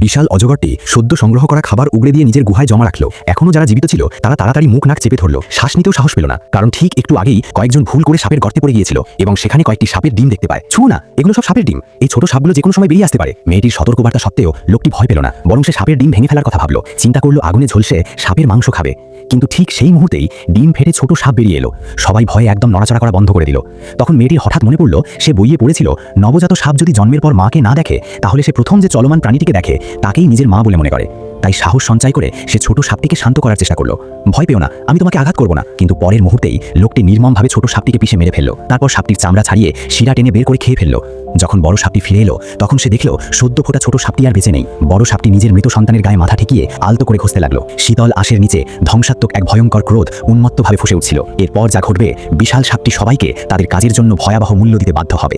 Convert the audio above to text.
বিশাল অজগরটি সদ্য সংগ্রহ করা খাবার উগড়ে দিয়ে নিজের গুহায় জমা রাখলো। এখনো যারা জীবিত ছিল তারা তাড়াতাড়ি মুখ নাক চেপে ধরল। শ্বাস নিতেও সাহস পেল না, কারণ ঠিক একটু আগেই কয়েকজন ভুল করে সাপের গর্তে পড়ে গিয়েছিল এবং সেখানে কয়েকটি সাপের ডিম দেখতে পায়। ছু না, এগুলো সব সাপের ডিম। এই ছোট সাপগুলো যে কোনো সময় বেরিয়ে আসতে পারে। মেয়েটির সতর্কবার্তা সত্ত্বেও লোকটি ভয় পেল না, বরং সে সাপের ডিম ভেঙে ফেলার কথা ভাবলো। চিন্তা করলো আগুনে ঝলসে সাপের মাংস খাবে। কিন্তু ঠিক সেই মুহূর্তেই ডিম ফেটে ছোট সাপ বেরিয়ে এলো। সবাই ভয়ে একদম নড়াচড়া করা বন্ধ করে দিল। তখন মেয়েটির হঠাৎ মনে পড়ল, সে বইয়ে পড়েছিল নবজাত সাপ যদি জন্মের পর মাকে না দেখে তাহলে সে প্রথম যে চলমান প্রাণীটিকে দেখে তাকেই নিজের মা বলে মনে করে। তাই সাহস সঞ্চয় করে সে ছোট সাপটিকে শান্ত করার চেষ্টা করলো। ভয় পেও না, আমি তোমাকে আঘাত করব না। কিন্তু পরের মুহূর্তেই লোকটি নির্মমভাবে ছোট সাপটিকে পিষে মেরে ফেললো। তারপর সাপটির চামড়া ছাড়িয়ে শিরা টেনে বের করে খেয়ে ফেললো। যখন বড় সাপটি ফিরে এলো তখন সে দেখলো সদ্য ফোটা ছোট সাপটি আর বেঁচে নেই। বড় সাপটি নিজের মৃত সন্তানের গায়ে মাথা ঠেকিয়ে আলতো করে ঘষতে লাগলো। শীতল আশের নিচে ধ্বংসাত্মক এক ভয়ঙ্কর ক্রোধ উন্মত্তভাবে ফুসে উঠছিল। এরপর যা ঘটবে, বিশাল সাপটি সবাইকে তাদের কাজের জন্য ভয়াবহ মূল্য দিতে বাধ্য হবে।